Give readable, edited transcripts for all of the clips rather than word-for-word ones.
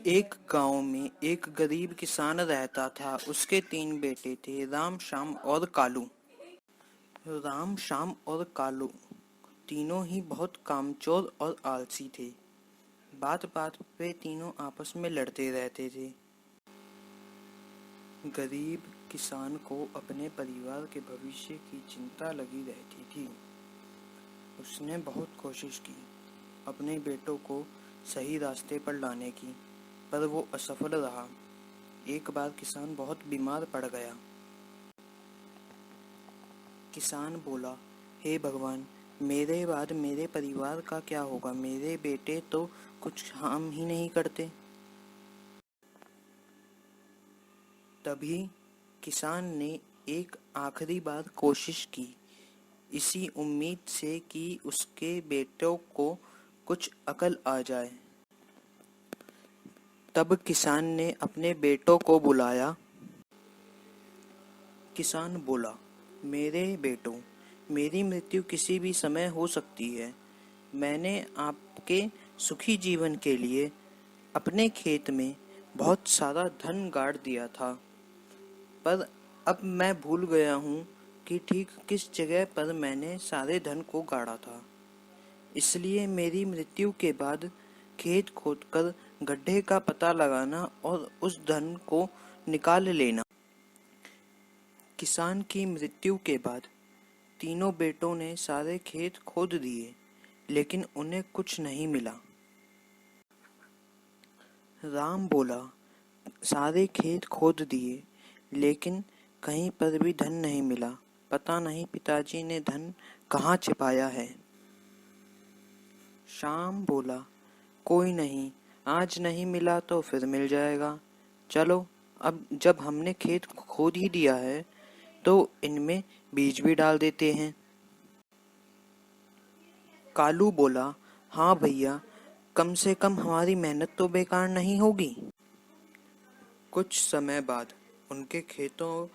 एक गांव में एक गरीब किसान रहता था। उसके 3 बेटे थे, राम, श्याम और कालू। राम, श्याम और कालू तीनों ही बहुत कामचोर और आलसी थे। बात बात पे तीनों आपस में लड़ते रहते थे। गरीब किसान को अपने परिवार के भविष्य की चिंता लगी रहती थी। उसने बहुत कोशिश की अपने बेटों को सही रास्ते पर लाने की, पर वो असफल रहा। एक बार किसान बहुत बीमार पड़ गया। किसान बोला, हे भगवान, मेरे बाद मेरे परिवार का क्या होगा? मेरे बेटे तो कुछ काम ही नहीं करते। तभी किसान ने एक आखिरी बार कोशिश की, इसी उम्मीद से कि उसके बेटों को कुछ अकल आ जाए। तब किसान ने अपने बेटों को बुलाया। किसान बोला, मेरे बेटों, मेरी मृत्यु किसी भी समय हो सकती है। मैंने आपके सुखी जीवन के लिए अपने खेत में बहुत सारा धन गाड़ दिया था, पर अब मैं भूल गया हूँ कि ठीक किस जगह पर मैंने सारे धन को गाड़ा था। इसलिए मेरी मृत्यु के बाद खेत खोदकर गड्ढे का पता लगाना और उस धन को निकाल लेना। किसान की मृत्यु के बाद तीनों बेटों ने सारे खेत खोद दिए, लेकिन उन्हें कुछ नहीं मिला। राम बोला, सारे खेत खोद दिए, लेकिन कहीं पर भी धन नहीं मिला। पता नहीं पिताजी ने धन कहाँ छिपाया है। श्याम बोला, कोई नहीं, आज नहीं मिला तो फिर मिल जाएगा। चलो, अब जब हमने खेत खोद ही दिया है तो इनमें बीज भी डाल देते हैं। कालू बोला, हाँ भैया, कम से कम हमारी मेहनत तो बेकार नहीं होगी। कुछ समय बाद उनके खेतों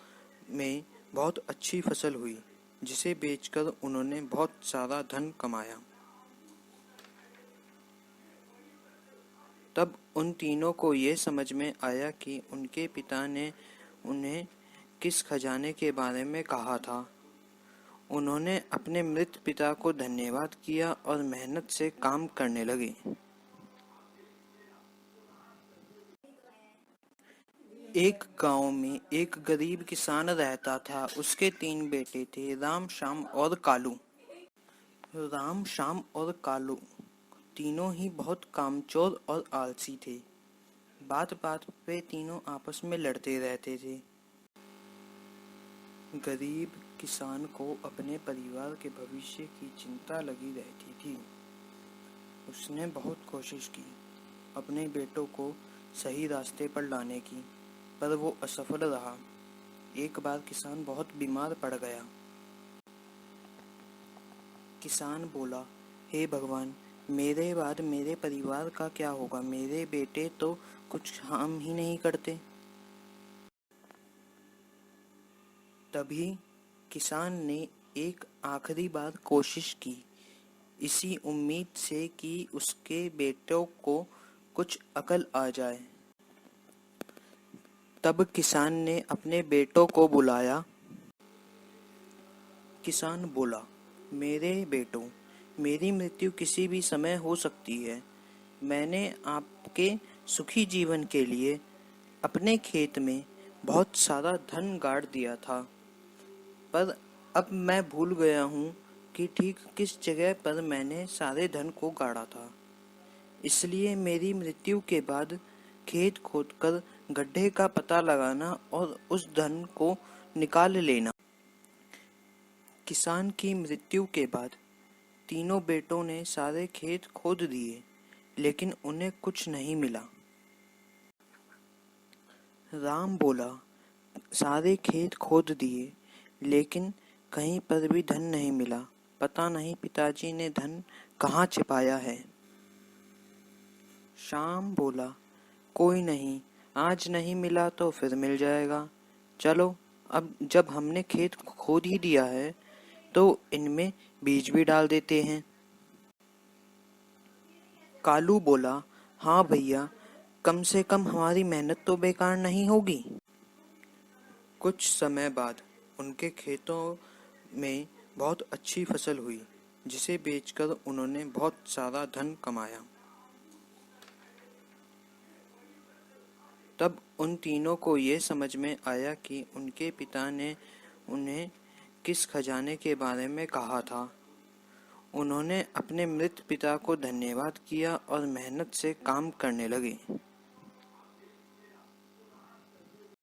में बहुत अच्छी फसल हुई, जिसे बेचकर उन्होंने बहुत सारा धन कमाया। तब उन तीनों को ये समझ में आया कि उनके पिता ने उन्हें किस खजाने के बारे में कहा था। उन्होंने अपने मृत पिता को धन्यवाद किया और मेहनत से काम करने लगे। एक गांव में एक गरीब किसान रहता था। उसके 3 बेटे थे, राम, श्याम और कालू। राम, श्याम और कालू तीनों ही बहुत कामचोर और आलसी थे। बात बात पे तीनों आपस में लड़ते रहते थे। गरीब किसान को अपने परिवार के भविष्य की चिंता लगी रहती थी। उसने बहुत कोशिश की अपने बेटों को सही रास्ते पर लाने की, पर वो असफल रहा। एक बार किसान बहुत बीमार पड़ गया। किसान बोला, हे भगवान, मेरे बाद मेरे परिवार का क्या होगा? मेरे बेटे तो कुछ काम ही नहीं करते। तभी किसान ने एक आखिरी बार कोशिश की, इसी उम्मीद से कि उसके बेटों को कुछ अकल आ जाए। तब किसान ने अपने बेटों को बुलाया। किसान बोला, मेरे बेटों, मेरी मृत्यु किसी भी समय हो सकती है। मैंने आपके सुखी जीवन के लिए अपने खेत में बहुत सारा धन गाड़ दिया था, पर अब मैं भूल गया हूँ कि ठीक किस जगह पर मैंने सारे धन को गाड़ा था। इसलिए मेरी मृत्यु के बाद खेत खोदकर गड्ढे का पता लगाना और उस धन को निकाल लेना। किसान की मृत्यु के बाद तीनों बेटों ने सारे खेत खोद दिए, लेकिन उन्हें कुछ नहीं मिला। राम बोला, सारे खेत खोद दिए, लेकिन कहीं पर भी धन नहीं मिला। पता नहीं पिताजी ने धन कहाँ छिपाया है। श्याम बोला, कोई नहीं, आज नहीं मिला तो फिर मिल जाएगा। चलो, अब जब हमने खेत खोद ही दिया है तो इनमें बीज भी डाल देते हैं। कालू बोला, हाँ भैया, कम से कम हमारी मेहनत तो बेकार नहीं होगी। कुछ समय बाद उनके खेतों में बहुत अच्छी फसल हुई, जिसे बेचकर उन्होंने बहुत सारा धन कमाया। तब उन तीनों को ये समझ में आया कि उनके पिता ने उन्हें किस खजाने के बारे में कहा था। उन्होंने अपने मृत पिता को धन्यवाद किया और मेहनत से काम करने लगे।